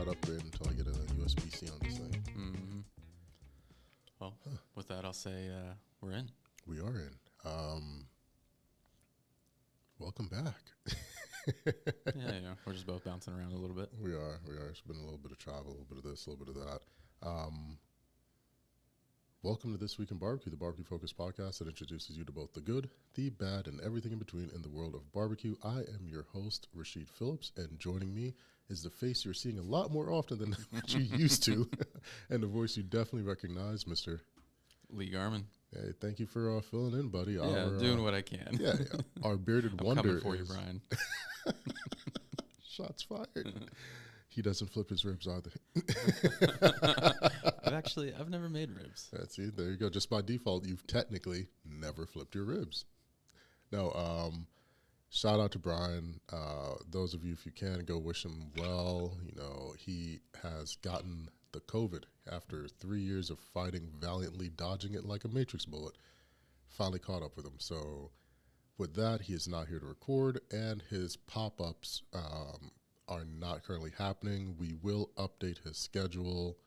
that up until I get a USB-C on this thing. Mm-hmm. Well, with that, I'll say we're in. We are in. Welcome back. Yeah, we're just both bouncing around a little bit. We are. It's been a little bit of travel, a little bit of this, a little bit of that. Welcome to This Week in Barbecue, the barbecue-focused podcast that introduces you to both the good, the bad, and everything in between in the world of barbecue. I am your host, Rasheed Philips, and joining me is the face you're seeing a lot more often than what you used to, and the voice you definitely recognize, Mr. Lee Garman. Hey, thank you for filling in, buddy. Yeah, doing what I can. Yeah. Our bearded I'm wonder coming for you, Brian. Shots fired. He doesn't flip his ribs either. I've never made ribs. That's it. There you go. Just by default, you've technically never flipped your ribs. No, shout out to Brian. Those of you, if you can, go wish him well. You know, he has gotten the COVID after 3 years of fighting valiantly, dodging it like a Matrix bullet. Finally caught up with him. So with that, he is not here to record, and his pop-ups are not currently happening. We will update his schedule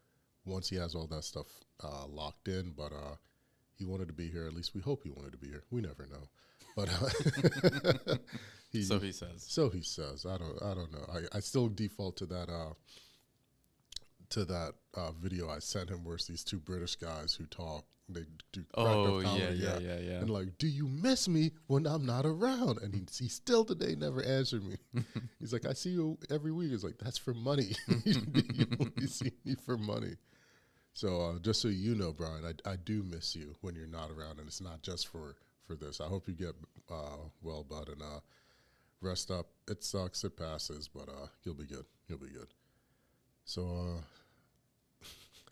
once he has all that stuff locked in, but he wanted to be here. At least we hope he wanted to be here. We never know. But so he says. So he says. I don't know. I still default to that video I sent him where it's these two British guys who talk. They do comedy. Yeah. And like, do you miss me when I'm not around? And he still today never answered me. He's like, I see you every week. He's like, that's for money. You only see me for money. So just so you know, Brian, I do miss you when you're not around, and it's not just for this. I hope you get well, bud, and rest up. It sucks. It passes, but you'll be good. You'll be good. So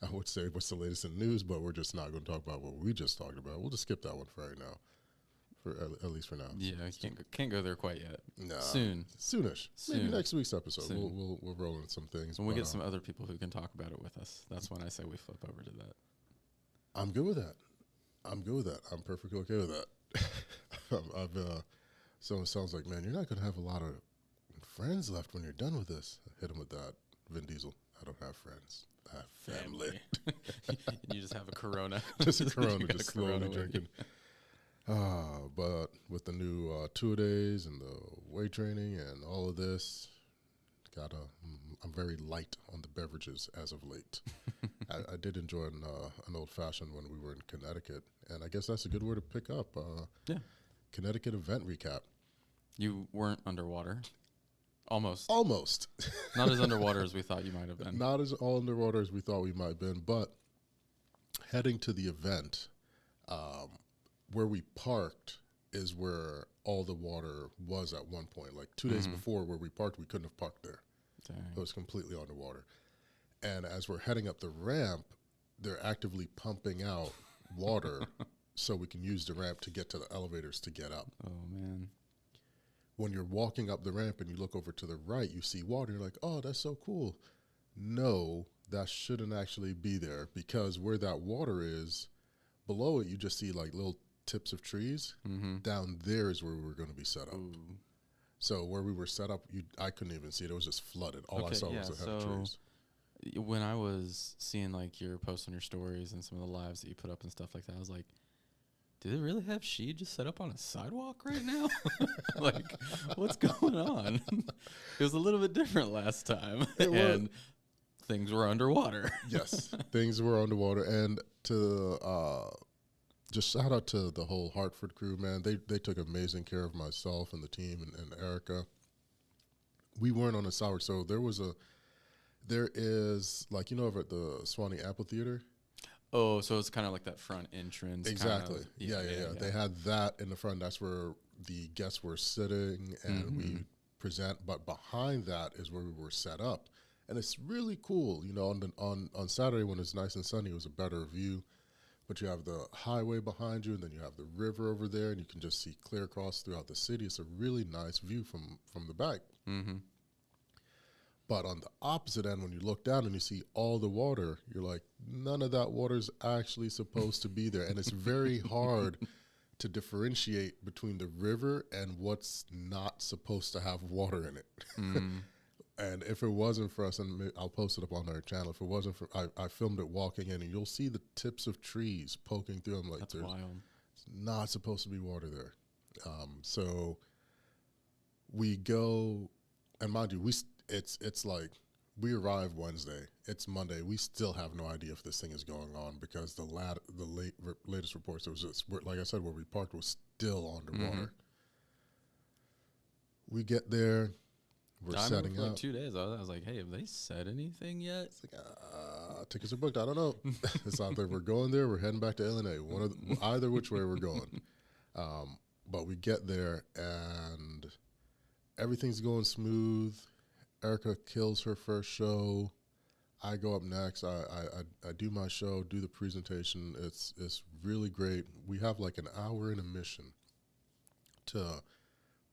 I would say what's the latest in the news, but we're just not going to talk about what we just talked about. We'll just skip that one for right now, at least for now. Yeah, can't go there quite yet. No, soonish. Maybe next week's episode. We'll roll in some things. When we get some other people who can talk about it with us, that's when I say we flip over to that. I'm good with that. I'm perfectly okay with that. Someone sounds like, man, you're not going to have a lot of friends left when you're done with this. Hit him with that. Vin Diesel. I don't have friends. I have family. You just have a Corona. Just a Corona, just slowly drinking. But with the new two-a-days and the weight training and all of this, I'm very light on the beverages as of late. I did enjoy an old-fashioned when we were in Connecticut, and I guess that's a good word to pick up. Yeah. Connecticut event recap. You weren't underwater. Almost. Not as underwater as we thought you might have been. Not as all underwater as we thought we might have been, but heading to the event, where we parked is where all the water was at one point. Like 2 days before where we parked, we couldn't have parked there. Dang. It was completely underwater. And as we're heading up the ramp, they're actively pumping out water so we can use the ramp to get to the elevators to get up. Oh, man. When you're walking up the ramp and you look over to the right, you see water. You're like, oh, that's so cool. No, that shouldn't actually be there, because where that water is, below it, you just see like little tips of trees. Mm-hmm. Down there is where we were going to be set up. Ooh. So where we were set up, I couldn't even see it. It was just flooded. All I saw was a head of trees. When I was seeing like your posts on your stories and some of the lives that you put up and stuff like that, I was like, do they really have Sheed just set up on a sidewalk right now? Like, what's going on? It was a little bit different last time. And things were underwater. Yes, things were underwater. And to just shout out to the whole Hartford crew, man. They took amazing care of myself and the team and Erica. We weren't on a sour, so there is, like, you know, over at the Swanee Amphitheater. Oh, so it's kind of like that front entrance. Exactly. Kind of. Yeah. They had that in the front. That's where the guests were sitting, and we present. But behind that is where we were set up, and it's really cool. You know, on Saturday when it's nice and sunny, it was a better view. But you have the highway behind you, and then you have the river over there, and you can just see clear across throughout the city. It's a really nice view from the back. Mm-hmm. But on the opposite end, when you look down and you see all the water, you're like, none of that water is actually supposed to be there. And it's very hard to differentiate between the river and what's not supposed to have water in it. And if it wasn't for us, and I'll post it up on our channel. If it wasn't for, I filmed it walking in, and you'll see the tips of trees poking through them. Like That's there's wild. not supposed to be water there. So we go, and mind you, it's like we arrive Wednesday. It's Monday. We still have no idea if this thing is going on because the latest reports, it was just, like I said, where we parked was still underwater. We get there. We're setting for up. like 2 days. I was like, hey, have they said anything yet? It's like, tickets are booked. I don't know. It's out there. We're going there. We're heading back to Illinois. Either which way we're going. But we get there and everything's going smooth. Erica kills her first show. I go up next. I do my show, do the presentation. It's really great. We have like an hour intermission to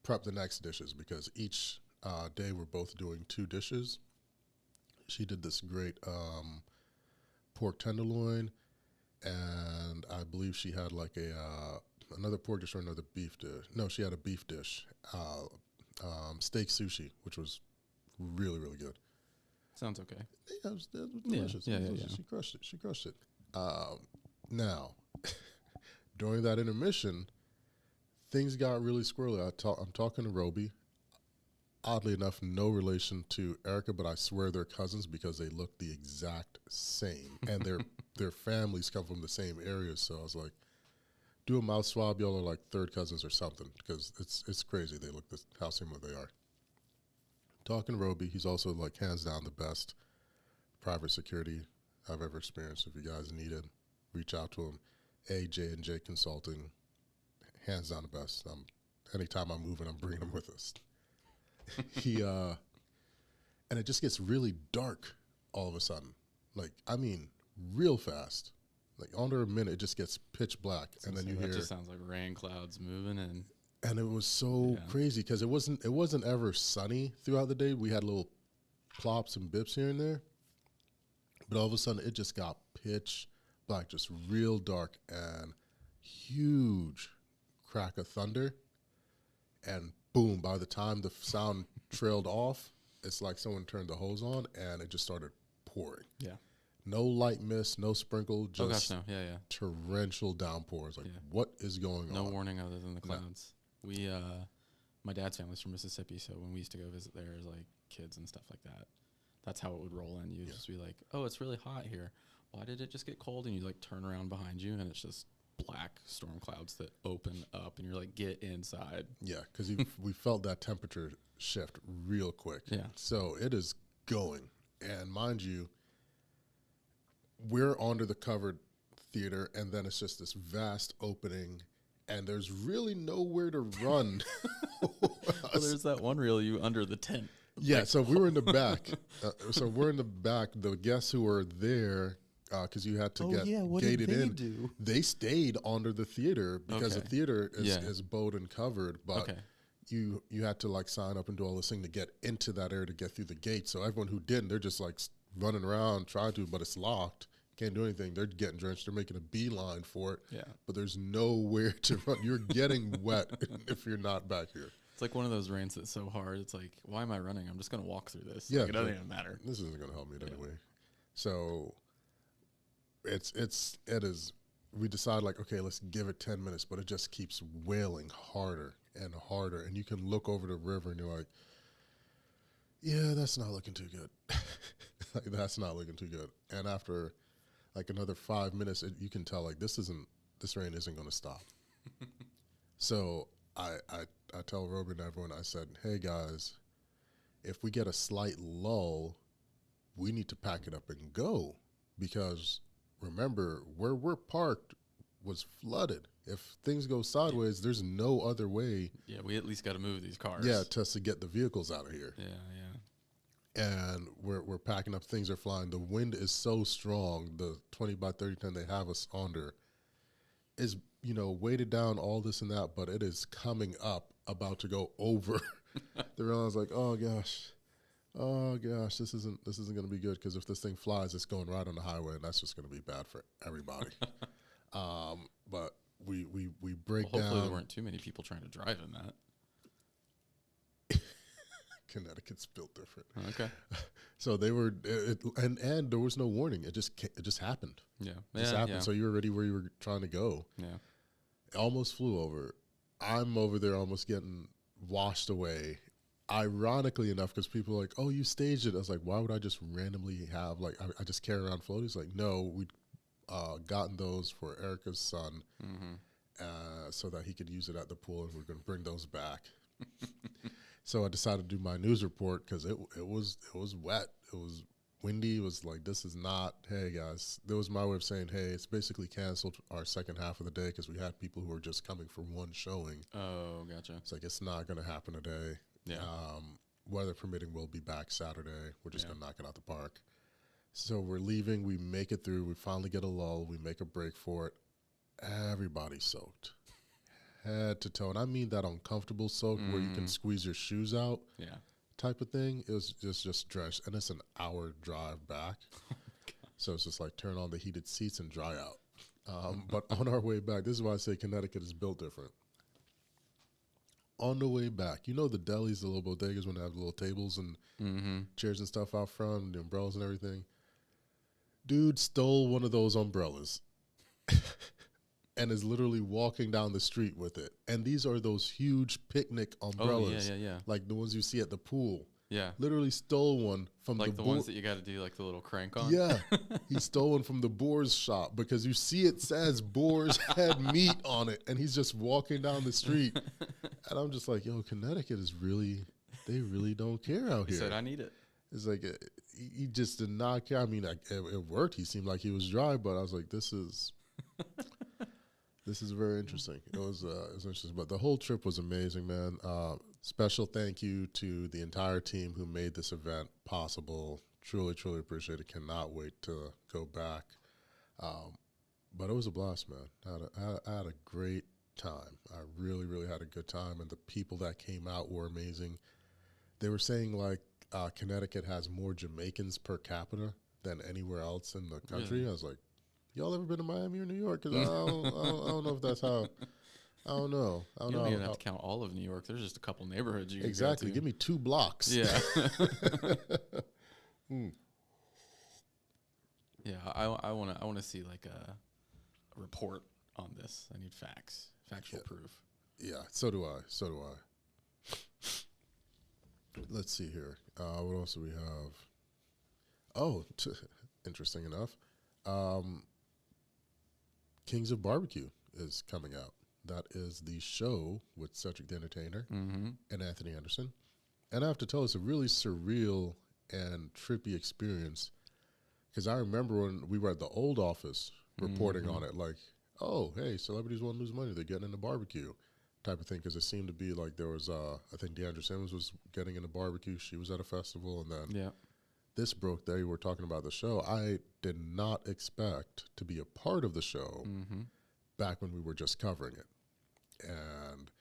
prep the next dishes because each day we're both doing 2 dishes. She did this great pork tenderloin, and I believe she had like another pork dish or another beef dish. No, she had a beef dish, steak sushi, which was really, really good. Sounds okay. Yeah, it was delicious. Yeah. She crushed it. Now, during that intermission, things got really squirrely. I'm talking to Roby. Oddly enough, no relation to Erica, but I swear they're cousins because they look the exact same, and their families come from the same area. So I was like, do a mouth swab. Y'all are like third cousins or something because it's crazy. They look how similar they are. Talking to Roby, he's also like hands down the best private security I've ever experienced. If you guys need it, reach out to him. J&J Consulting, hands down the best. Anytime I'm moving, I'm bringing him with us. And it just gets really dark all of a sudden. Like, I mean, real fast. Like under a minute, it just gets pitch black, and then you hear. It just sounds like rain clouds moving in. And it was so crazy because it wasn't ever sunny throughout the day. We had little plops and bips here and there, but all of a sudden it just got pitch black, just real dark, and huge crack of thunder, and boom! By the time the sound trailed off, it's like someone turned the hose on, and it just started pouring. Yeah. No light mist, no sprinkle, just Yeah. torrential downpours. Like, what is going on? No warning other than the clouds. We, my dad's family's from Mississippi, so when we used to go visit there as like kids and stuff like that, that's how it would roll in. You'd just be like, oh, it's really hot here. Why did it just get cold? And you like turn around behind you, and it's just black storm clouds that open up, and you're like, get inside. Yeah, because we felt that temperature shift real quick. Yeah. So it is going. And mind you, we're under the covered theater, and then it's just this vast opening, and there's really nowhere to run. Well, there's that one reel you under the tent. Yeah, so we were in the back. The guests who were there, because you had to get gated in. They stayed under the theater because the theater is bowed and covered, but you had to like sign up and do all this thing to get into that area to get through the gate. So everyone who didn't, they're just like running around trying to, but it's locked. Can't do anything. They're getting drenched. They're making a beeline for it. Yeah. But there's nowhere to run. You're getting wet if you're not back here. It's like one of those rains that's so hard. It's like, why am I running? I'm just going to walk through this. Yeah. Like, it doesn't even matter. This isn't going to help me anyway. So it is, we decide like, okay, let's give it 10 minutes, but it just keeps wailing harder and harder. And you can look over the river and you're like, yeah, that's not looking too good. Like, that's not looking too good. And after like another 5 minutes, you can tell like this rain isn't going to stop. So I tell Robert and everyone, I said, hey guys, if we get a slight lull, we need to pack it up and go, because remember where we're parked was flooded. If things go sideways, there's no other way. Yeah, we at least got to move these cars. Yeah, to get the vehicles out of here. Yeah. And we're packing up. Things are flying. The wind is so strong. The 20 by 30 ton they have us under is, weighted down, all this and that, but it is coming up, about to go over. The rail is like, oh gosh, this isn't going to be good, because if this thing flies, it's going right on the highway, and that's just going to be bad for everybody. But we break down. Hopefully there weren't too many people trying to drive in that. Connecticut's built different. Okay. So they were, and there was no warning. It just happened. Yeah. It just happened. Yeah. So you were already where you were trying to go. Yeah. It almost flew over. I'm over there almost getting washed away. Ironically enough, because people are like, oh, you staged it. I was like, why would I just randomly have, like, I just carry around floaties? Like, no, we'd gotten those for Erica's son so that he could use it at the pool, and we're going to bring those back. So I decided to do my news report because it was wet. It was windy. It was like, this is not, hey, guys. That was my way of saying, hey, it's basically canceled our second half of the day because we had people who were just coming for one showing. Oh, gotcha. It's like, it's not going to happen today. Yeah. Weather permitting, we'll be back Saturday. We're just going to knock it out the park. So we're leaving. We make it through. We finally get a lull. We make a break for it. Everybody's soaked. Head to toe. And I mean that uncomfortable soak where you can squeeze your shoes out type of thing. It was just drenched. And it's an hour drive back. So it's just like turn on the heated seats and dry out. But on our way back, this is why I say Connecticut is built different. On the way back, you know the delis, the little bodegas when they have the little tables and chairs and stuff out front, and the umbrellas and everything. Dude stole one of those umbrellas and is literally walking down the street with it. And these are those huge picnic umbrellas. Oh, yeah. Like the ones you see at the pool. Yeah. Literally stole one from like the ones that you got to do like the little crank on. Yeah. He stole one from the Boar's shop because you see it says Boar's Head Meat on it. And he's just walking down the street. And I'm just like, yo, Connecticut is really, they really don't care out here. He said, I need it. It's like, he just did not care. I mean, it worked. He seemed like he was dry, but I was like, this is very interesting. It was interesting. But the whole trip was amazing, man. Special thank you to the entire team who made this event possible. Truly, truly appreciate it. Cannot wait to go back. But it was a blast, man. I had a great time. I really, really had a good time. And the people that came out were amazing. They were saying, like, Connecticut has more Jamaicans per capita than anywhere else in the country. Really? I was like, y'all ever been to Miami or New York? Because I don't know if that's how. I don't know. You don't even have to count all of New York. There's just a couple neighborhoods you can exactly. go to. Give me 2 blocks. Yeah. Yeah. I want to see like a report on this. I need facts, factual proof. Yeah. So do I. Let's see here. What else do we have? Oh, interesting enough. Kings of Barbecue is coming out. That is the show with Cedric the Entertainer and Anthony Anderson. And I have to tell, it's a really surreal and trippy experience. Because I remember when we were at the old office reporting on it, like, oh, hey, celebrities want to lose money. They're getting into barbecue type of thing. Because it seemed to be like there was, I think DeAndre Simmons was getting into barbecue. She was at a festival. And then this broke. They were talking about the show. I did not expect to be a part of the show back when we were just covering it. And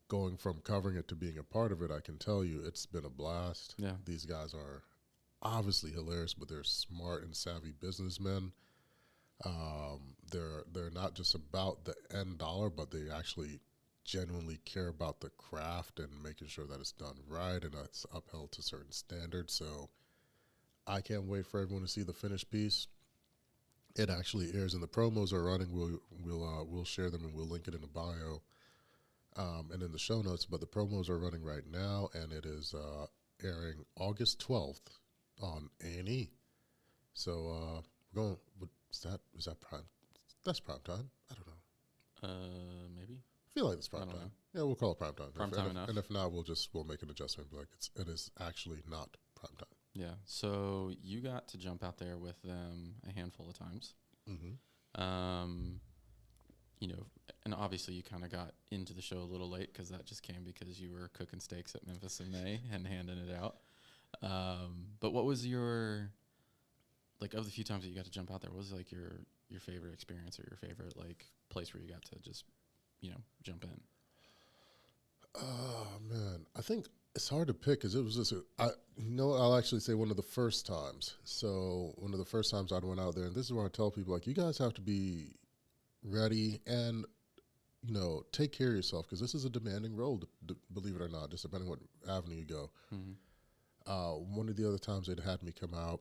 going from covering it to being a part of it, I can tell you it's been a blast. Yeah. These guys are obviously hilarious, but they're smart and savvy businessmen. They're not just about the end dollar, but they actually genuinely care about the craft and making sure that it's done right and it's upheld to certain standards. So I can't wait for everyone to see the finished piece. It actually airs, and the promos are running. We'll share them and we'll link it in the bio and in the show notes. But the promos are running right now, and it is airing August 12th on A&E. So we're going. Is that prime? That's prime time. I don't know. Maybe. I feel like it's prime time. Yeah, we'll call it prime time. Prime time enough. And if not, we'll make an adjustment. Like it is actually not prime time. Yeah. So you got to jump out there with them a handful of times. You know, and obviously you kind of got into the show a little late because that just came because you were cooking steaks at Memphis in May and handing it out. But what was your, like, of the few times that you got to jump out there, what was like your favorite experience or your favorite like place where you got to just, you know, jump in? Oh man, I think it's hard to pick because it was just I'll actually say one of the first times. So one of the first times I went out there, and this is where I tell people, like, you guys have to be ready and, you know, take care of yourself because this is a demanding role, believe it or not, just depending what avenue you go. one of the other times they'd had me come out,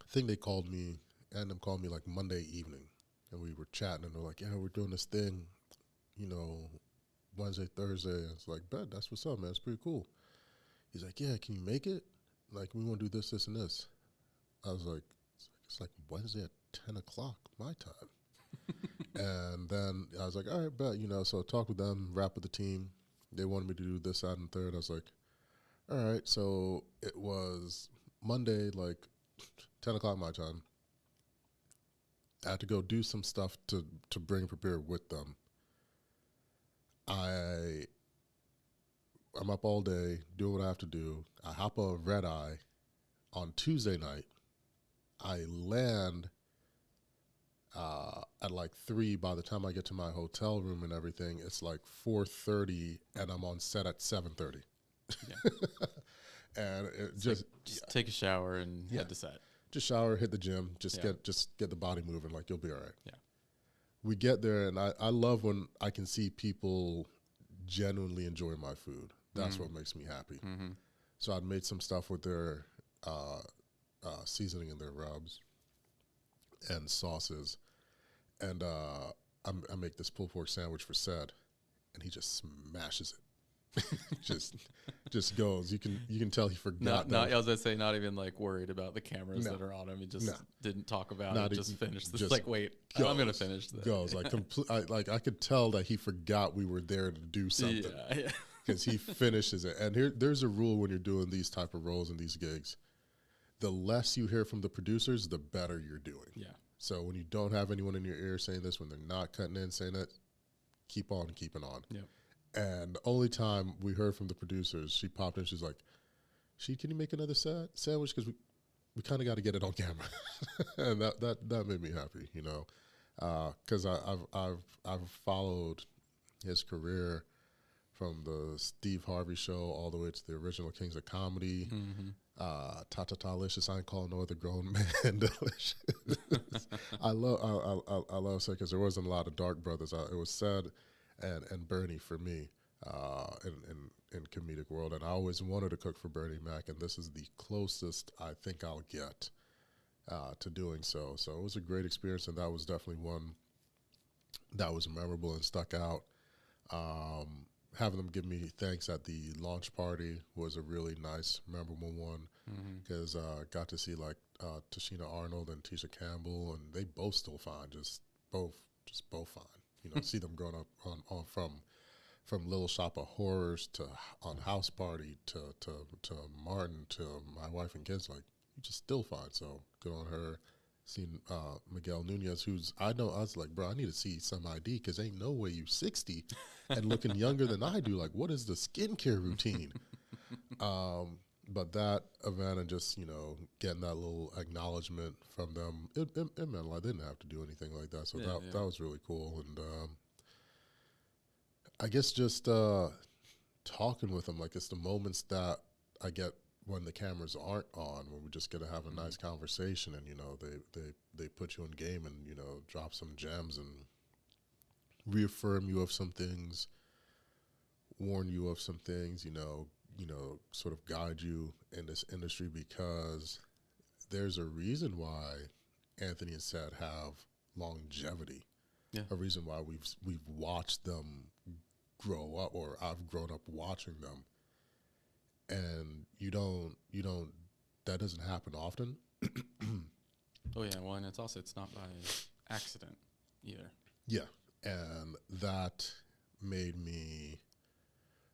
I think they called me, and them called me like Monday evening, and we were chatting, and they're like, yeah, we're doing this thing, you know, Wednesday, Thursday. It's like, bet, that's what's up, man. It's pretty cool. He's like, yeah, can you make it? Like, we want to do this, this, and this. I was like, it's like Wednesday at 10 o'clock my time. And then I was like, all right, bet, you know, so I talked with them, rap with the team. They wanted me to do this, that, and third. I was like, all right. So it was Monday, like 10 o'clock my time. I had to go do some stuff to bring prepare with them. I'm up all day, doing what I have to do. I hop a red eye on Tuesday night. I land at like 3. By the time I get to my hotel room and everything, it's like 4:30, and I'm on set at 7:30. Yeah. And it just take a shower and head to set. Just shower, hit the gym, just get the body moving. Like, you'll be all right. Yeah. We get there, and I love when I can see people genuinely enjoy my food. That's what makes me happy. Mm-hmm. So I'd made some stuff with their seasoning and their rubs and sauces, and I make this pulled pork sandwich for Sed, and he just smashes it. just goes. You can tell he forgot. Not I was gonna say, not even like worried about the cameras that are on him. He just didn't talk about it. Just finished this. Like, wait, I'm gonna finish this. Goes like I could tell that he forgot we were there to do something. Yeah. Because he finishes it. And there's a rule when you're doing these type of roles and these gigs. The less you hear from the producers, the better you're doing. Yeah. So when you don't have anyone in your ear saying this, when they're not cutting in saying it, keep on keeping on. Yep. And the only time we heard from the producers, she popped in. She's like, can you make another sandwich? Because we kind of got to get it on camera. And that made me happy, you know, because I've followed his career from the Steve Harvey Show all the way to the original Kings of Comedy. Mm-hmm. Ta-ta-ta-licious, I ain't calling no other grown man delicious. I love Sed because there wasn't a lot of dark brothers. It was Sed and Bernie for me in comedic world, and I always wanted to cook for Bernie Mac, and this is the closest I think I'll get to doing so. So it was a great experience, and that was definitely one that was memorable and stuck out. Having them give me thanks at the launch party was a really nice, memorable one, because got to see like Tashina Arnold and Tisha Campbell, and they both still fine, just both fine. You know, see them growing up on from Little Shop of Horrors to on House Party to Martin to My Wife and Kids. Like, you just still fine. So good on her. Seen Miguel Nunez, who's I was like, bro, I need to see some ID because ain't no way you 60 and looking younger than I do. Like, what is the skincare routine? But that event and just, you know, getting that little acknowledgement from them, it meant a lot. I didn't have to do anything like that. So that was really cool. And I guess just talking with them, like, it's the moments that I get when the cameras aren't on, when we just get to have a nice conversation, and, you know, they put you in game and, you know, drop some gems and reaffirm you of some things, warn you of some things, you know, sort of guide you in this industry, because there's a reason why Anthony and Sed have longevity. Yeah. A reason why we've watched them grow up, or I've grown up watching them. And you don't that doesn't happen often. Oh yeah, well, and it's not by accident either. Yeah. And that made me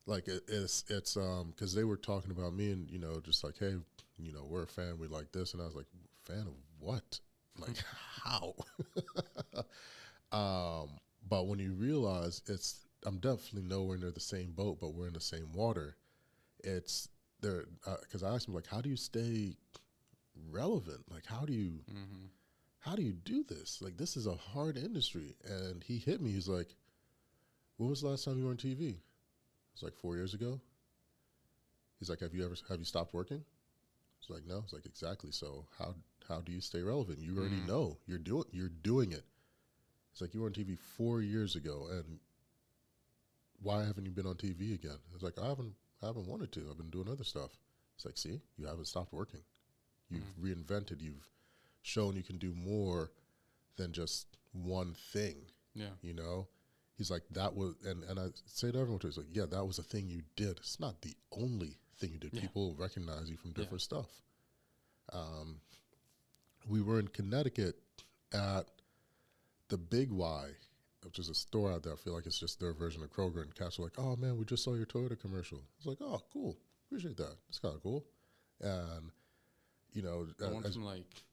like, it's because they were talking about me, and, you know, just like, hey, you know, we're a fan, we like this, and I was like, fan of what? Like, how? But when you realize I'm definitely nowhere near the same boat, but we're in the same water. It's there because I asked him, like, how do you stay relevant? Like, how do you do this? Like, this is a hard industry. And he hit me. He's like, when was the last time you were on TV? It was like 4 years ago. He's like, have you stopped working? It's like, no. It's like, exactly. So how do you stay relevant? You already know you're doing it. It's like, you were on TV 4 years ago, and why haven't you been on TV again? It's like, I haven't wanted to. I've been doing other stuff. It's like, see, you haven't stopped working. You've reinvented. You've shown you can do more than just one thing. Yeah. You know, he's like, that was, and I say to everyone too, it's like, yeah, that was a thing you did. It's not the only thing you did. Yeah. People recognize you from different stuff. We were in Connecticut at the Big Y, which is a store out there. I feel like it's just their version of Kroger. And cats were like, oh man, we just saw your Toyota commercial. It's like, oh, cool. Appreciate that. It's kind of cool. And, you know, That one from like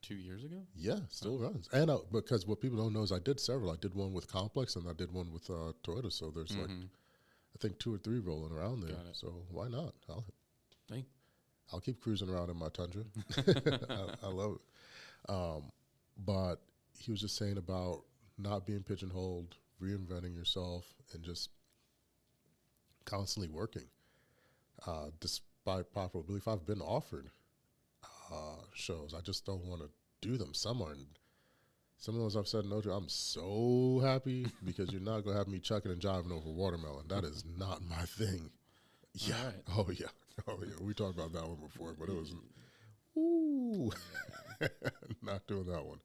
2 years ago? yeah, still runs. And because what people don't know is I did several. I did one with Complex and I did one with Toyota. So there's like, I think 2 or 3 rolling around there. So why not? I'll keep cruising around in my Tundra. I love it. But he was just saying about not being pigeonholed, reinventing yourself, and just constantly working. Despite popular belief, I've been offered shows. I just don't want to do them. Some of those I've said no to. I'm so happy because you're not going to have me chucking and jiving over watermelon. That is not my thing. Yeah. Right. Oh, yeah. We talked about that one before, but it was, not doing that one.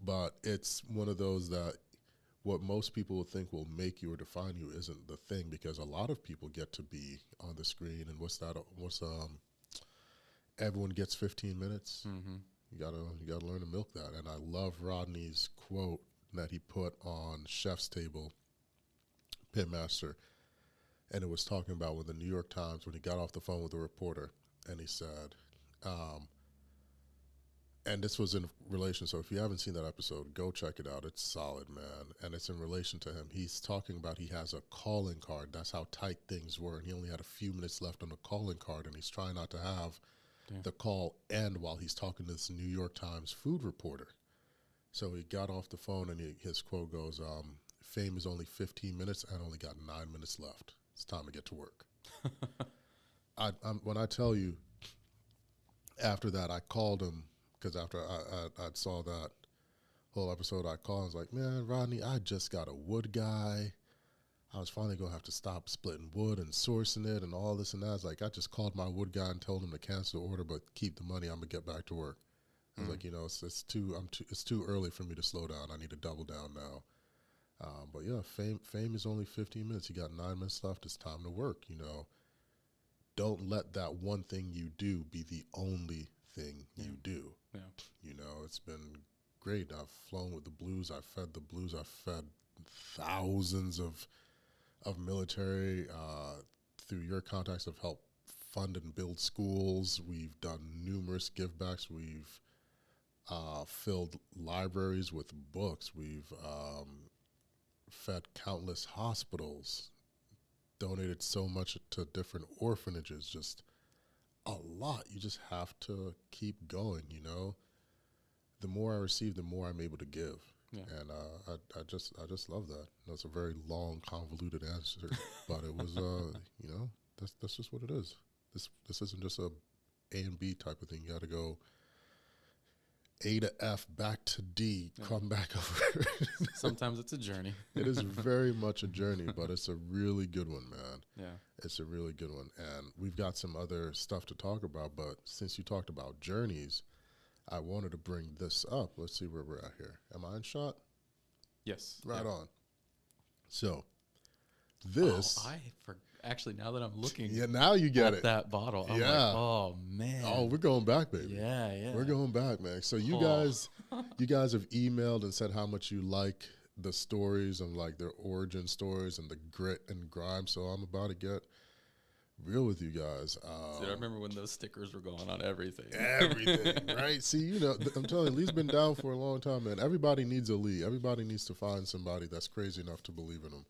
But it's one of those that what most people would think will make you or define you isn't the thing, because a lot of people get to be on the screen. And everyone gets 15 minutes. You gotta learn to milk that. And I love Rodney's quote that he put on Chef's Table, Pitmaster. And it was talking about when the New York Times, when he got off the phone with the reporter, and he said, and this was in relation, so if you haven't seen that episode, go check it out. It's solid, man. And it's in relation to him. He's talking about he has a calling card. That's how tight things were. And he only had a few minutes left on the calling card, and he's trying not to have the call end while he's talking to this New York Times food reporter. So he got off the phone, and his quote goes, fame is only 15 minutes. I only got 9 minutes left. It's time to get to work. When I tell you, after that, I called him, because after I saw that whole episode, I called and was like, man, Rodney, I just got a wood guy. I was finally going to have to stop splitting wood and sourcing it and all this and that. I was like, I just called my wood guy and told him to cancel the order, but keep the money. I'm going to get back to work. I was like, you know, it's too early for me to slow down. I need to double down now. But yeah, fame is only 15 minutes. You got 9 minutes left. It's time to work. You know, don't let that one thing you do be the only thing you do. Yeah. You know, it's been great. I've flown with the Blues. I've fed the Blues. I've fed thousands of military. Through your contacts, have helped fund and build schools. We've done numerous givebacks. We've filled libraries with books. We've fed countless hospitals, donated so much to different orphanages, just a lot. You just have to keep going, you know. The more I receive, the more I'm able to give. Yeah. And I just love that. That's a very long, convoluted answer, but it was, you know, that's just what it is. This isn't just a and B type of thing. You got to go A to F, back to D, come back over. Sometimes it's a journey. It is very much a journey, but it's a really good one, man. Yeah. It's a really good one. And we've got some other stuff to talk about, but since you talked about journeys, I wanted to bring this up. Let's see where we're at here. Am I in shot? Yes. Right on. So, this... Actually, now that I'm looking now you get at that bottle, I'm like, oh, man. Oh, we're going back, baby. Yeah. We're going back, man. So you guys have emailed and said how much you like the stories and like their origin stories and the grit and grime. So I'm about to get real with you guys. Dude, I remember when those stickers were going on everything. Everything, right? See, you know, I'm telling you, Lee's been down for a long time, man. Everybody needs a Lee. Everybody needs to find somebody that's crazy enough to believe in them.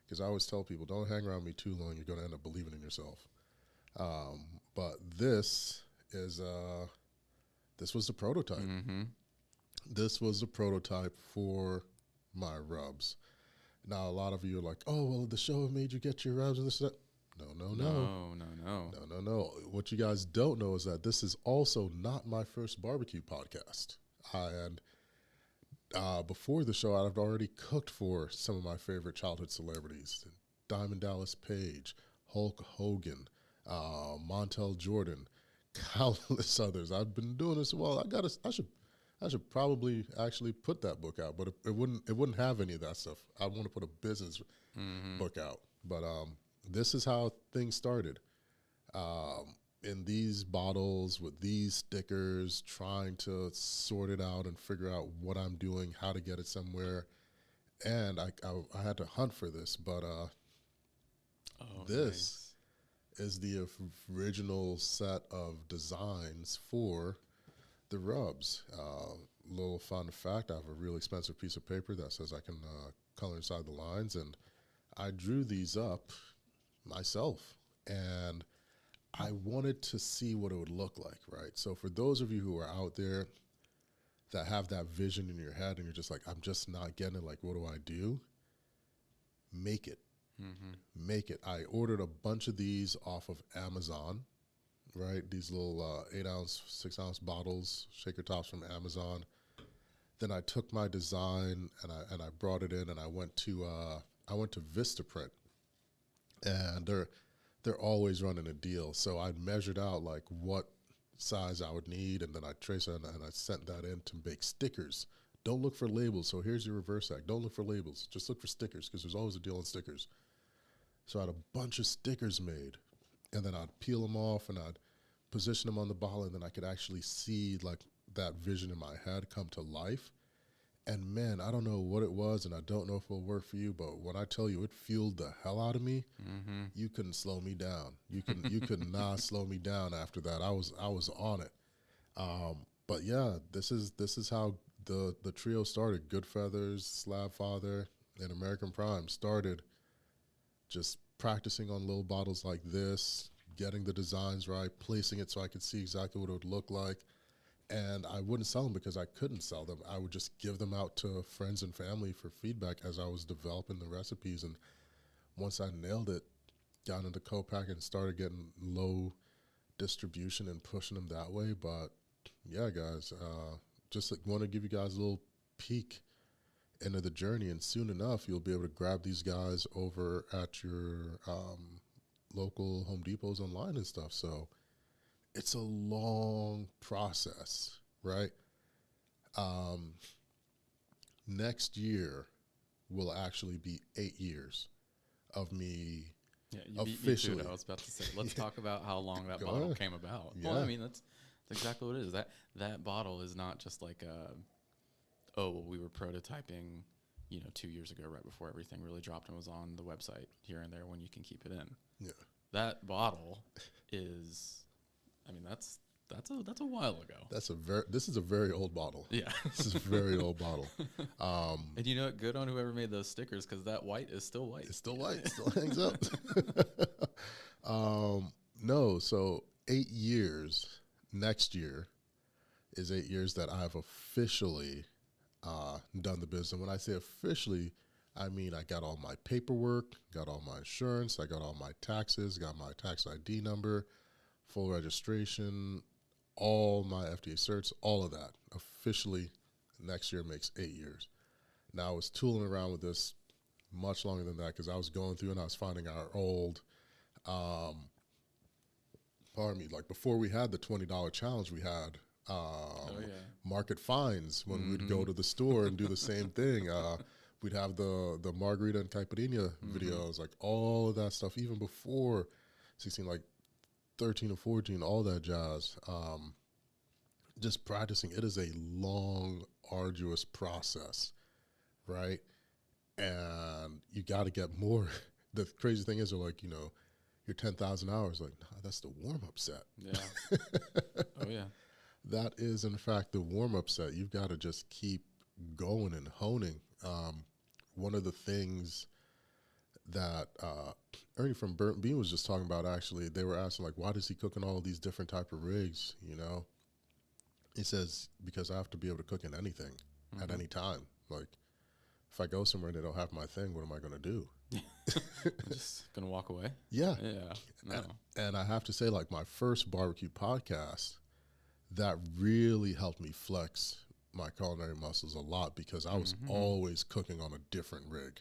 Because I always tell people, don't hang around me too long. You're going to end up believing in yourself. But this is this was the prototype. Mm-hmm. This was the prototype for my rubs. Now, a lot of you are like, oh, well, the show made you get your rubs and this and that. No. What you guys don't know is that this is also not my first barbecue podcast. Before the show, I've already cooked for some of my favorite childhood celebrities: Diamond Dallas Page, Hulk Hogan, Montel Jordan, countless others. I've been doing this. Well, I should probably actually put that book out, but it wouldn't have any of that stuff. I want to put a business book out, but this is how things started. In these bottles with these stickers, trying to sort it out and figure out what I'm doing, how to get it somewhere, and I had to hunt for this, but this is the original set of designs for the rubs. Little fun fact: I have a real expensive piece of paper that says I can color inside the lines, and I drew these up myself, and I wanted to see what it would look like, right? So for those of you who are out there that have that vision in your head and you're just like, I'm just not getting it, like, what do I do? Make it. Make it. I ordered a bunch of these off of Amazon, right? These little 8-ounce, 6-ounce bottles, shaker tops from Amazon. Then I took my design and I brought it in, and I went to Vistaprint, and they're always running a deal. So I measured out like what size I would need, and then I traced it, and I sent that in to make stickers. Don't look for labels. So here's your reverse act. Don't look for labels. Just look for stickers, because there's always a deal on stickers. So I had a bunch of stickers made, and then I'd peel them off and I'd position them on the bottle, and then I could actually see like that vision in my head come to life. And man, I don't know what it was, and I don't know if it'll work for you, but when I tell you it fueled the hell out of me, you couldn't slow me down. You could not slow me down after that. I was on it. But yeah, this is how the trio started. Good Feathers, Slab Father, and American Prime started just practicing on little bottles like this, getting the designs right, placing it so I could see exactly what it would look like. And I wouldn't sell them because I couldn't sell them. I would just give them out to friends and family for feedback as I was developing the recipes. And once I nailed it, got into co-pack and started getting low distribution and pushing them that way. But yeah, guys, just like, want to give you guys a little peek into the journey. And soon enough, you'll be able to grab these guys over at your local Home Depots online and stuff. So it's a long process, right? Next year will actually be 8 years of me officially. Me too, I was about to say, let's talk about how long that bottle came about. Yeah. Well, I mean, that's exactly what it is. That bottle is not just like we were prototyping, 2 years ago, right before everything really dropped and was on the website here and there when you can keep it in. Yeah. That bottle is, I mean, that's a while ago. This is a very old bottle. Yeah. This is a very old bottle. And you know what? Good on whoever made those stickers, because that white is still white. It's still white. It still hangs up. No, so 8 years, next year is 8 years that I've officially done the business. And when I say officially, I mean I got all my paperwork, got all my insurance, I got all my taxes, got my tax ID number, full registration, all my FDA certs, all of that. Officially, next year makes 8 years. Now, I was tooling around with this much longer than that because I was going through and I was finding our old, like before we had the $20 challenge, we had market finds when we'd go to the store and do the same thing. We'd have the margarita and caipirinha videos, like all of that stuff, even before 16, like 13 or 14, all that jazz. Just practicing. It is a long, arduous process, right? And you got to get more. The crazy thing is, they're like, your 10,000 hours. Like, nah, that's the warm-up set. Yeah. Oh, yeah. That is, in fact, the warm-up set. You've got to just keep going and honing. One of the things that Ernie from Burnt Bean was just talking about, actually, they were asking, like, why does he cook in all of these different type of rigs, He says, because I have to be able to cook in anything at any time. Like, if I go somewhere and they don't have my thing, what am I going to do? I'm just going to walk away? Yeah. Yeah. No. And I have to say, like, my first barbecue podcast, that really helped me flex my culinary muscles a lot, because I was always cooking on a different rig,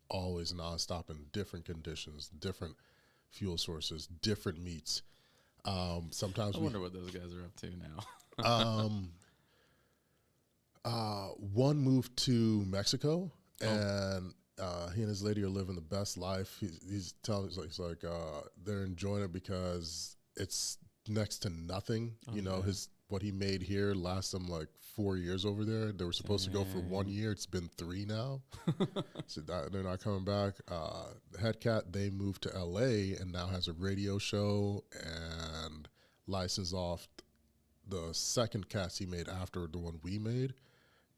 always nonstop in different conditions, different fuel sources, different meats. Sometimes I wonder what those guys are up to now. One moved to Mexico, and he and his lady are living the best life. He's telling us they're enjoying it because it's next to nothing. You know, what he made here lasts them like 4 years over there. They were supposed to go for 1 year. It's been 3 now. So they're not coming back. The head cat, they moved to LA and now has a radio show and licensed off the second cats he made after the one we made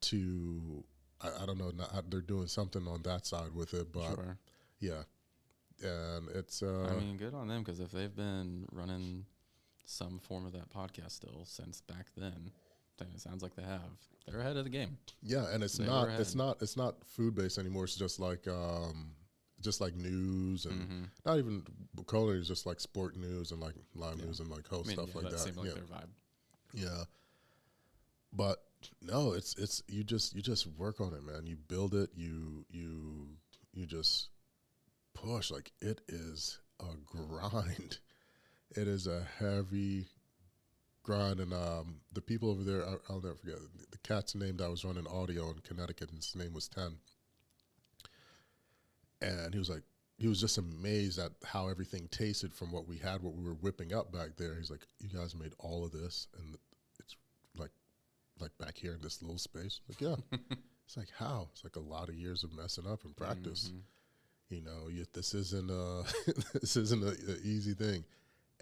to, I don't know, they're doing something on that side with it, but yeah. And it's... I mean, good on them, because if they've been running some form of that podcast still since back then it sounds like they have. They're ahead of the game. Yeah, and it's not food based anymore. It's just like news and not even culinary. It's just like sport news and like live news and like host stuff like that. Seemed like their vibe. Yeah, but no, it's you just work on it, man. You build it. You just push. Like, it is a grind. It is a heavy grind, and the people over there, I'll never forget, the cat's name that was running audio in Connecticut, and his name was 10. And he was just amazed at how everything tasted from what we were whipping up back there. He's like, you guys made all of this, and it's like back here in this little space? Like, yeah. It's like, how? It's like a lot of years of messing up and practice. You know, this isn't an easy thing.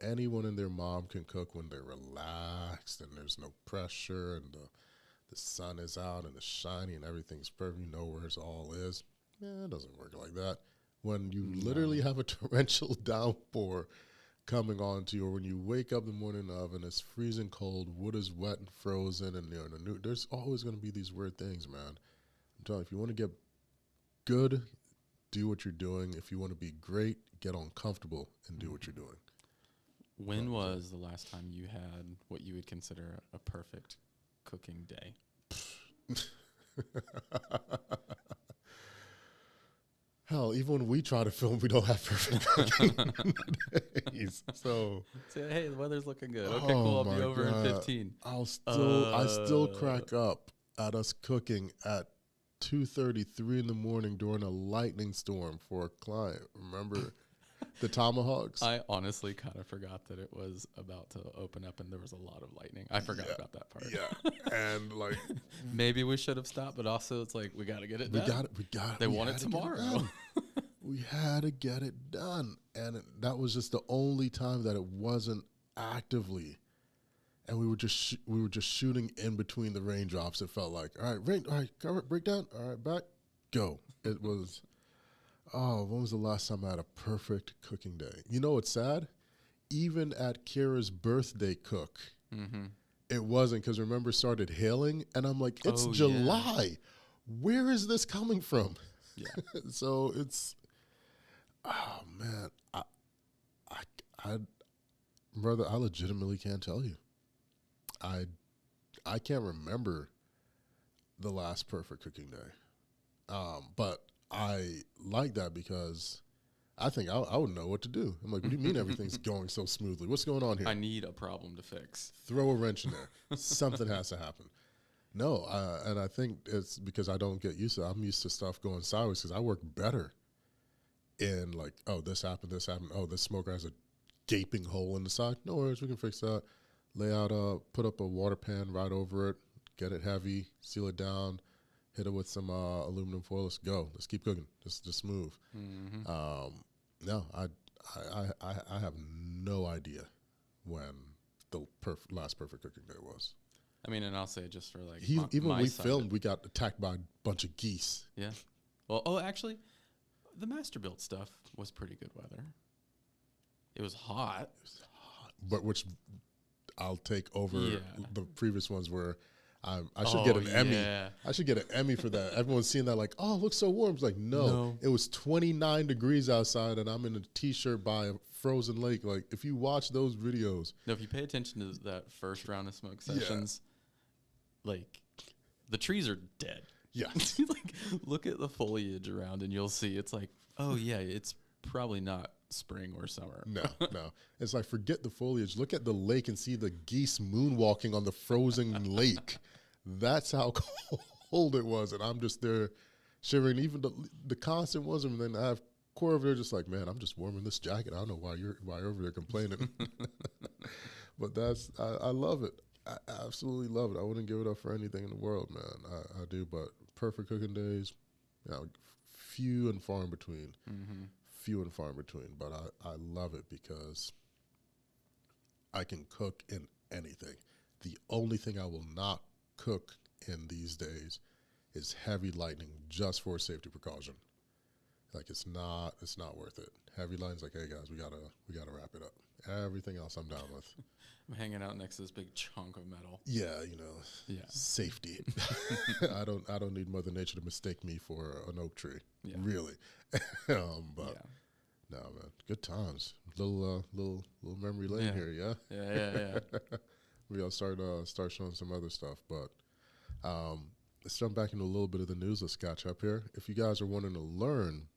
Anyone and their mom can cook when they're relaxed and there's no pressure and the sun is out and it's shiny and everything's perfect. You know where it all is. Yeah, it doesn't work like that. When you literally have a torrential downpour coming onto you, or when you wake up in the morning of and it's freezing cold, wood is wet and frozen, and there's always going to be these weird things, man. I'm telling you, if you want to get good, do what you're doing. If you want to be great, get uncomfortable and do what you're doing. When was the last time you had what you would consider a perfect cooking day? Hell, even when we try to film, we don't have perfect cooking days. So, hey, the weather's looking good. Okay, cool. I'll be over in 15. I still crack up at us cooking at 2:30, 3 in the morning during a lightning storm for a client. Remember the tomahawks? I honestly kind of forgot that it was about to open up and there was a lot of lightning. I forgot about that part. Yeah. And like, maybe we should have stopped, but also it's like, we got to get it done. We got it. They want it tomorrow. We had to get it done. And that was just the only time that it wasn't actively. And we were just shooting in between the raindrops. It felt like, all right, cover it, break down. All right, back, go. It was, when was the last time I had a perfect cooking day? You know what's sad? Even at Kira's birthday cook, it wasn't, because remember it started hailing, and I'm like, it's July. Yeah. Where is this coming from? Yeah. So it's, man, brother, I legitimately can't tell you. I can't remember the last perfect cooking day. But I like that because I think I would know what to do. I'm like, what do you mean everything's going so smoothly? What's going on here? I need a problem to fix. Throw a wrench in there. Something has to happen. No, and I think it's because I don't get used to it. I'm used to stuff going sideways because I work better in like, this happened. Oh, this smoker has a gaping hole in the side. No worries, we can fix that. Lay out put up a water pan right over it, get it heavy, seal it down, hit it with some aluminum foil. Let's go. Let's keep cooking. Just move. No, I have no idea when the last perfect cooking day was. I mean, and I'll say just for like even when we filmed, we got attacked by a bunch of geese. Yeah. Well, actually, the master built stuff was pretty good weather. It was hot. But which I'll take over the previous ones where I should get an Emmy. I should get an Emmy for that. Everyone's seeing that like, oh, it looks so warm. It's like, no, it was 29 degrees outside and I'm in a T-shirt by a frozen lake. Like, if you watch those videos. No, if you pay attention to that first round of smoke sessions, like, the trees are dead. Yeah. Like, look at the foliage around and you'll see it's like, oh, yeah, it's probably not spring or summer. No. It's like, forget the foliage. Look at the lake and see the geese moonwalking on the frozen lake. That's how cold it was. And I'm just there shivering. Even the constant was, and then I have Core over there just like, man, I'm just warm in this jacket. I don't know why you're over there complaining. But I love it. I absolutely love it. I wouldn't give it up for anything in the world, man. I do, but perfect cooking days, few and far in between. Mm-hmm. Few and far in between. But I love it because I can cook in anything. The only thing I will not cook in these days is heavy lightning, just for safety precaution. Like, it's not worth it. Heavy lightning's like, hey guys, we gotta wrap it up. Everything else I'm down with. I'm hanging out next to this big chunk of metal. Yeah, Yeah. Safety. I don't need Mother Nature to mistake me for an oak tree. Yeah. Really. But no, man, good times. Little memory lane here, yeah. Yeah. We gotta start showing some other stuff, but let's jump back into a little bit of the news. Let's catch up here. If you guys are wanting to learn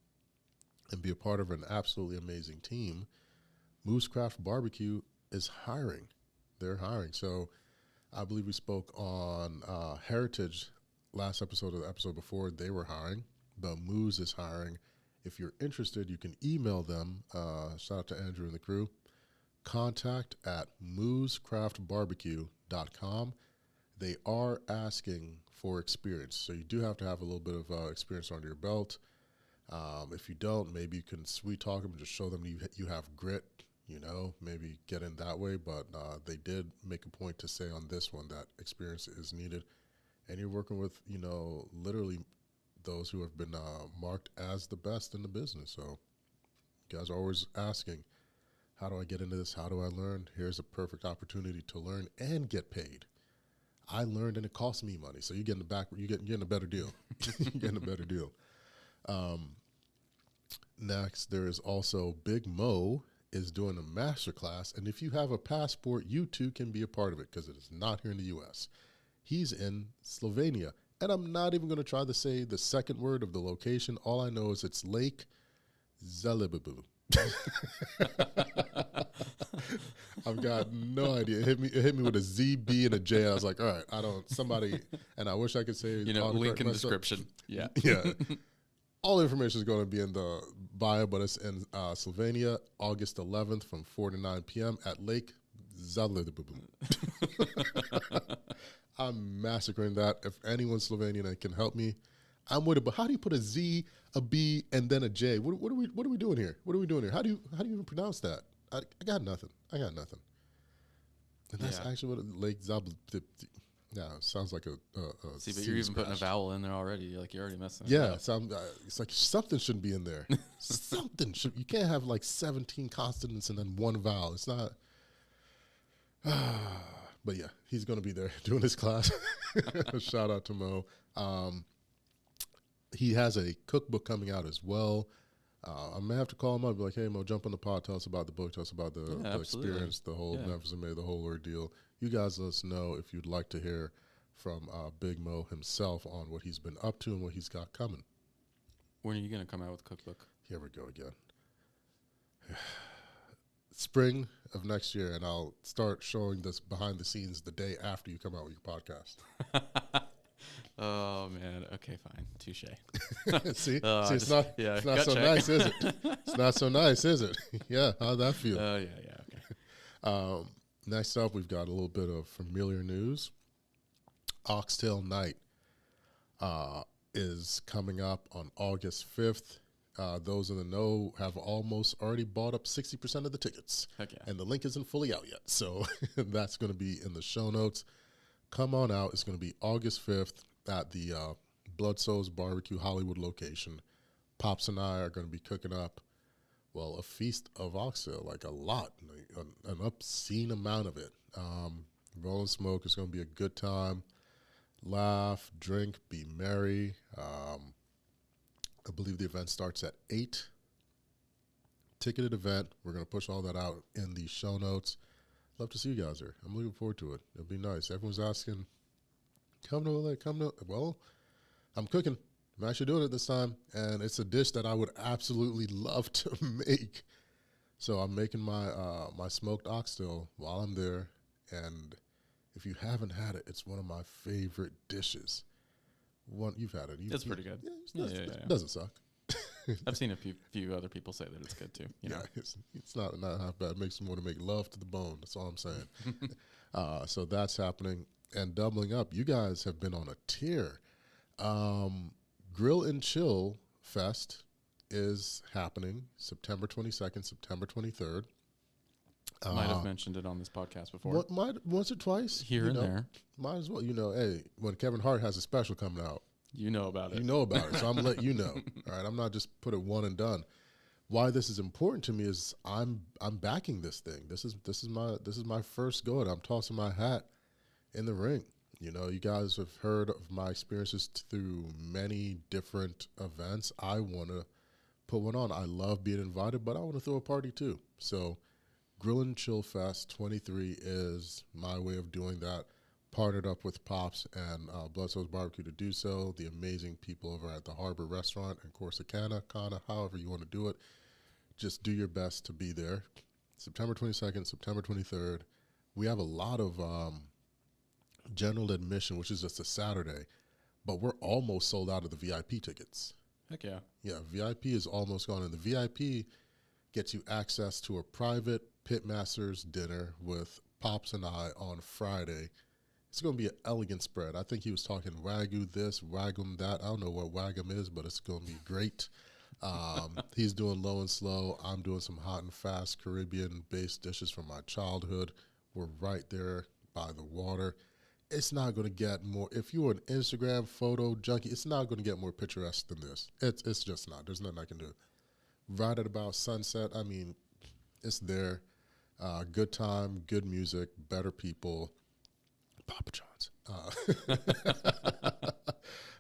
and be a part of an absolutely amazing team, Moos Craft Barbecue is hiring. They're hiring. So I believe we spoke on Heritage last episode or the episode before. They were hiring. But Moos is hiring. If you're interested, you can email them. Shout out to Andrew and the crew. contact@mooscraftbarbecue.com. They are asking for experience. So you do have to have a little bit of experience under your belt. If you don't, maybe you can sweet talk them and just show them you have grit, maybe get in that way. But they did make a point to say on this one that experience is needed. And you're working with, literally those who have been marked as the best in the business. So you guys are always asking, how do I get into this? How do I learn? Here's a perfect opportunity to learn and get paid. I learned and it cost me money. So you're getting you're getting a better deal. You're getting a better deal. Next, there is also Big Moe is doing a Masterclass. And if you have a passport, you too can be a part of it because it is not here in the U.S. He's in Slovenia. And I'm not even going to try to say the second word of the location. All I know is it's Lake Zbilje. I've got no idea. It hit me with a Z, B, and a J. And I was like, all right, and I wish I could say, link in the description. Yeah. Yeah. All the information is going to be in the bio, but it's in Slovenia, August 11th from 4 to 9 p.m. at Lake Zbilje. I'm massacring that. If anyone's Slovenian that can help me, I'm with it. But how do you put a Z, a B, and then a J? What are we doing here? What are we doing here? How do you even pronounce that? I got nothing. And that's actually what Lake Zbilje. Yeah, it sounds like a See, but you're even putting a vowel in there already. You're already messing. Yeah, it's like something shouldn't be in there. Something should. You can't have like 17 consonants and then one vowel. It's not. But yeah, he's going to be there doing his class. Shout out to Mo. He has a cookbook coming out as well. I may have to call him up and be like, hey, Mo, jump on the pod. Tell us about the book. Tell us about the experience, the whole Memphis and May, the whole ordeal. You guys let us know if you'd like to hear from Big Mo himself on what he's been up to and what he's got coming. When are you going to come out with the cookbook? Here we go again. Spring of next year, and I'll start showing this behind the scenes the day after you come out with your podcast. Oh man. Okay, fine. Touche. See, it's not so nice, is it? It's not so nice, is it? Yeah. How'd that feel? Yeah. Okay. Next up, we've got a little bit of familiar news. Oxtail Night is coming up on August 5th. Those in the know have almost already bought up 60% of the tickets. Heck yeah. And the link isn't fully out yet. So that's going to be in the show notes. Come on out. It's going to be August 5th at the Blood Souls Barbecue Hollywood location. Pops and I are going to be cooking up, a feast of oxtail, like a lot, like an obscene amount of it. Rolling smoke is going to be a good time. Laugh, drink, be merry. I believe the event starts at 8. Ticketed event. We're going to push all that out in the show notes. Love to see you guys there. I'm looking forward to it. It'll be nice. Everyone's asking, come to LA, Well, I'm cooking. I'm actually doing it this time. And it's a dish that I would absolutely love to make. So I'm making my my smoked oxtail while I'm there, and if you haven't had it, it's one of my favorite dishes. One you've had it. It's pretty good. Yeah, Yeah. doesn't suck. I've seen a few other people say that it's good too. You know, it's not half bad. It makes me want to make love to the bone. That's all I'm saying. So that's happening. And doubling up, you guys have been on a tear. Grill and Chill Fest is happening September 22nd, September 23rd. might have mentioned it on this podcast before. Once or twice. Here and there. Might as well. Hey, when Kevin Hart has a special coming out, You know about it. you know about it. So I'm going to let you know. All right. I'm not just put it one and done. Why this is important to me is I'm backing this thing. This is my first go at it. I'm tossing my hat in the ring. You guys have heard of my experiences through many different events. I want to put one on. I love being invited, but I want to throw a party too. So Grill and Chill Fest 23 is my way of doing that. Partnered up with Pops and Bloodstone's Barbecue to do so. The amazing people over at the Harbor Restaurant in Corsicana, however you want to do it. Just do your best to be there. September 22nd, September 23rd. We have a lot of general admission, which is just a Saturday, but we're almost sold out of the VIP tickets. Heck yeah. Yeah, VIP is almost gone, and the VIP gets you access to a private Pitmasters dinner with Pops and I on Friday. It's going to be an elegant spread. I think he was talking Wagyu this, Wagum that. I don't know what Wagum is, but it's going to be great. He's doing low and slow. I'm doing some hot and fast Caribbean-based dishes from my childhood. We're right there by the water. It's not going to get more. If you're an Instagram photo junkie, it's not going to get more picturesque than this. It's just not. There's nothing I can do. Right at about sunset, I mean, it's there. Good time, good music, better people. Papa John's.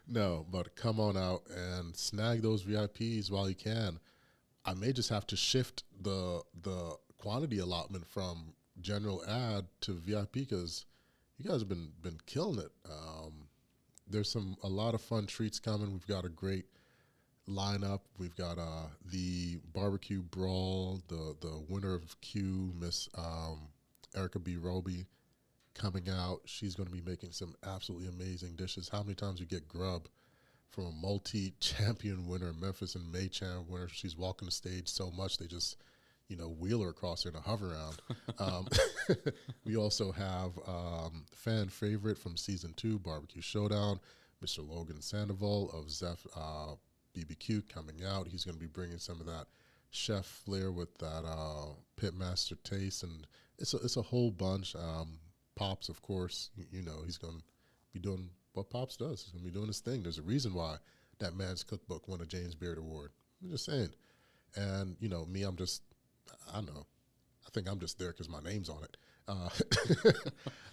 No, but come on out and snag those VIPs while you can. I may just have to shift the quantity allotment from general ad to VIP because you guys have been killing it. There's a lot of fun treats coming. We've got a great lineup. We've got the barbecue brawl, the winner of Q, Miss Erica B. Roby, coming out. She's going to be making some absolutely amazing dishes. How many times you get grub from a multi-champion winner, Memphis and May Champ winner? She's walking the stage so much they just, wheel her across there in a hover round. We also have fan favorite from season 2, Barbecue Showdown, Mr. Logan Sandoval of Zeph BBQ coming out. He's going to be bringing some of that chef flair with that pitmaster taste, and it's a whole bunch. Pops, of course, he's going to be doing what Pops does. He's going to be doing his thing. There's a reason why that man's cookbook won a James Beard Award. I'm just saying. And, me, I don't know. I think I'm just there because my name's on it.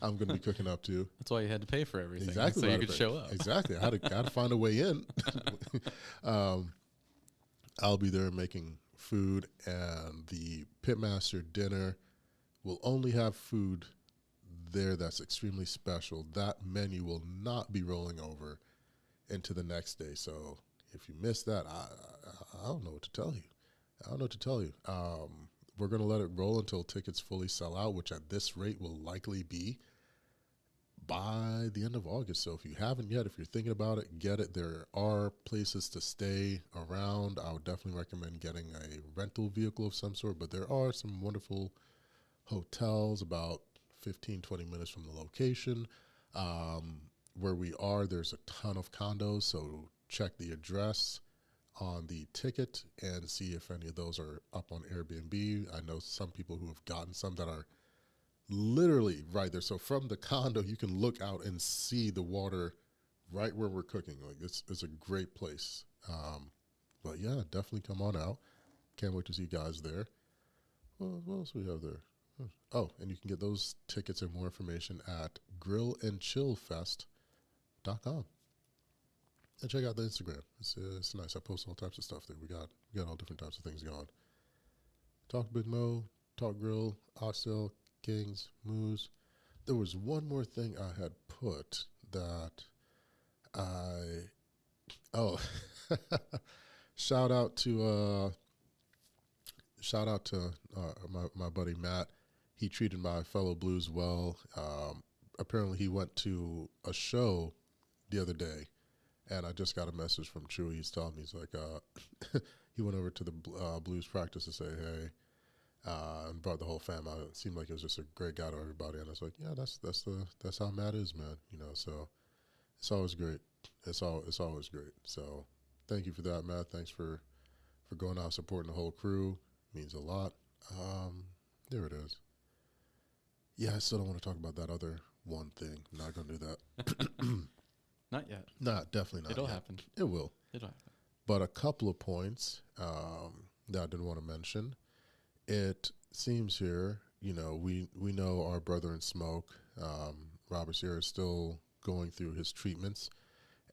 I'm going to be cooking up too. That's why you had to pay for everything. Exactly. So you could show up. Exactly. I had to find a way in. I'll be there making food, and the Pitmaster dinner will only have food there that's extremely special. That menu will not be rolling over into the next day. So if you miss that, I don't know what to tell you. We're going to let it roll until tickets fully sell out, which at this rate will likely be by the end of August. So if you haven't yet, if you're thinking about it, get it. There are places to stay around. I would definitely recommend getting a rental vehicle of some sort, but there are some wonderful hotels about 15, 20 minutes from the location. Where we are, there's a ton of condos, so check the address on the ticket and see if any of those are up on Airbnb. I know some people who have gotten some that are literally right there. So from the condo, you can look out and see the water right where we're cooking. Like it's a great place. But yeah, definitely come on out. Can't wait to see you guys there. What else do we have there? Oh, and you can get those tickets and more information at grillandchillfest.com. And check out the Instagram. It's nice. I post all types of stuff there. We got all different types of things going. Talk Big Moe, Talk Grill, Oxtail, Kings, Moos. There was one more thing I had put that shout out to shout out to my buddy Matt. He treated my fellow blues well. Apparently, he went to a show the other day, and I just got a message from Chewy. He's telling me, he's like, he went over to the blues practice to say, hey, and brought the whole fam out. It seemed like it was just a great guy to everybody, and I was like, yeah, that's how Matt is, man. You know, so it's always great. It's always great. So thank you for that, Matt. Thanks for going out supporting the whole crew. Means a lot. There it is. Yeah, I still don't want to talk about that other one thing. I'm not gonna do that. Not yet. Definitely not. It'll yet. happen. It will. It'll happen. But a couple of points that I didn't want to mention. It seems here, you know, we know our brother in smoke, Robert here, is still going through his treatments,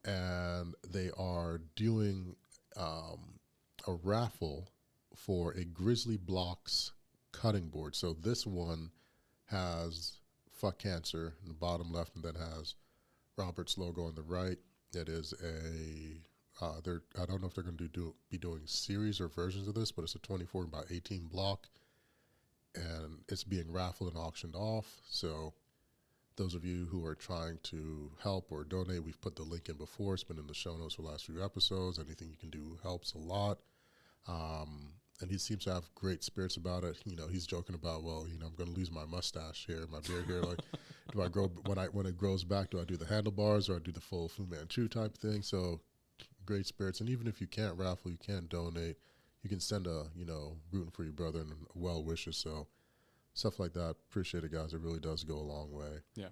and they are doing a raffle for a Grizzly Blocks cutting board. So this one has "Fuck Cancer" in the bottom left, and then has Robert's logo on the right. It is I don't know if they're going to be doing series or versions of this, but it's a 24 by 18 block, and it's being raffled and auctioned off. So those of you who are trying to help or donate, we've put the link in before. It's been in the show notes for the last few episodes. Anything you can do helps a lot. And he seems to have great spirits about it. You know, he's joking about, well, you know, I'm going to lose my mustache here, my beard here. Like, do I grow when it grows back? Do I do the handlebars or I do the full Fu Manchu type thing? So great spirits. And even if you can't raffle, you can't donate, you can send a, you know, rooting for your brother and well wishes. So stuff like that. Appreciate it, guys. It really does go a long way. Yeah.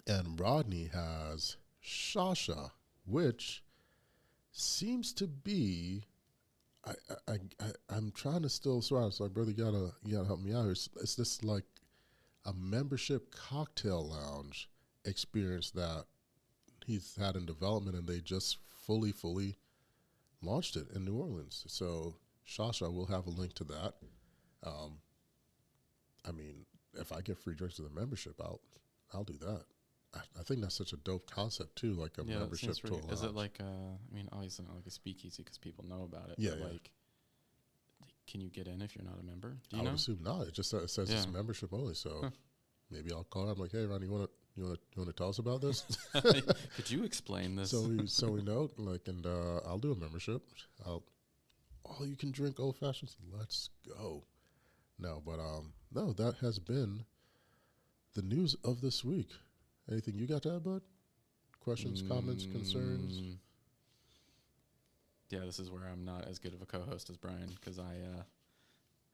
And Rodney has Shasha, which seems to be. I'm trying to still sort out. It's like, brother, you gotta help me out here. It's this like a membership cocktail lounge experience that he's had in development, and they just fully launched it in New Orleans. So Shasha, we'll have a link to that. I mean, if I get free drinks with a membership, I'll do that. I think that's such a dope concept too, like a membership to a lounge. Is it like I mean, obviously not like a speakeasy because people know about it. Yeah, but yeah. Like, can you get in if you're not a member? Do you I know? would assume not. It just says it's membership only. So maybe I'll call her. I'm like, hey, Ronnie, you want to tell us about this? Could you explain this? So we know, like, and I'll do a membership. All you can drink old fashions. Let's go. No, but no, that has been the news of this week. Anything you got to add, bud? Questions, comments, concerns? Yeah, this is where I'm not as good of a co-host as Brian because I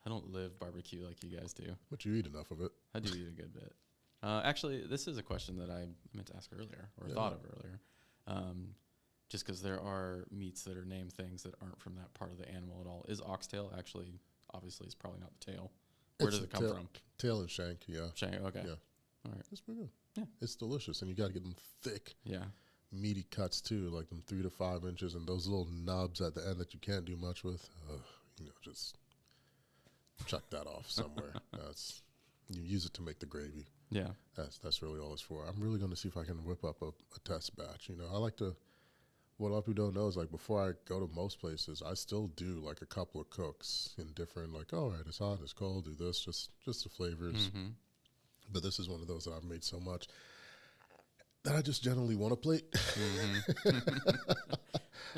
don't live barbecue like you guys do. But you eat enough of it. I do eat a good bit. Actually, this is a question that I meant to ask earlier or thought of earlier. Just because there are meats that are named things that aren't from that part of the animal at all. Is oxtail actually, obviously, it's probably not the tail. Where does it come from? Tail and shank, yeah. Shank, okay. Yeah. All right. It's pretty good. Yeah. It's delicious, and you got to get them thick, meaty cuts too, like them 3 to 5 inches, and those little nubs at the end that you can't do much with. You know, just chuck that off somewhere. You use it to make the gravy. Yeah. That's really all it's for. I'm really going to see if I can whip up a test batch. You know, I like to. What a lot of people don't know is, like, before I go to most places, I still do like a couple of cooks in different, like, all right, it's hot, it's cold, do this, just the flavors. Mm-hmm. But this is one of those that I've made so much that I just generally want a plate. Mm-hmm.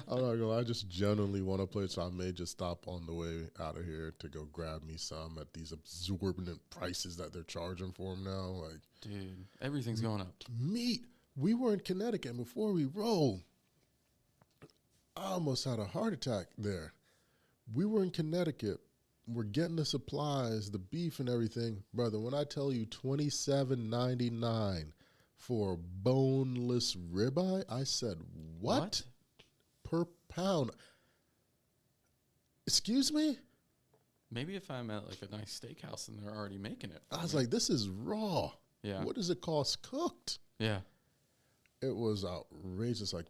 I'm not gonna lie, I just generally want a plate, so I may just stop on the way out of here to go grab me some at these exorbitant prices that they're charging for them now. Like, dude, everything's going up. Meat. We were in Connecticut, and before we rolled, I almost had a heart attack there. We were in Connecticut. We're getting the supplies, the beef and everything. Brother, when I tell you $27.99 for a boneless ribeye, I said, what? Per pound? Excuse me? Maybe if I'm at like a nice steakhouse and they're already making it. I was like, this is raw. Yeah. What does it cost cooked? Yeah. It was outrageous. Like,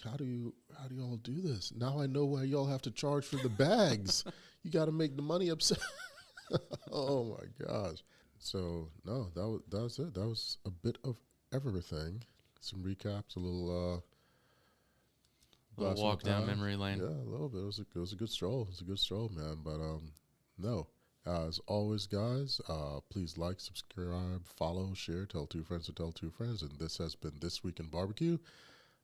how do you all do this? Now I know why y'all have to charge for the bags. You got to make the money upset. Oh my gosh. So no, that was it. That was a bit of everything. Some recaps, a little little blast from walk the down past. memory lane. Yeah, a little bit. It was a good stroll. It was a good stroll, man. But no. As always, guys, please like, subscribe, follow, share, tell two friends to tell two friends. And this has been This Week in Barbecue,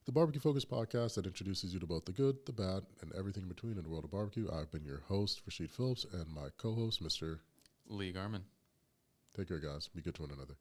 the barbecue focused podcast that introduces you to both the good, the bad, and everything in between in the world of barbecue. I've been your host, Rasheed Philips, and my co-host, Mr. Lee Garmin. Take care, guys. Be good to one another.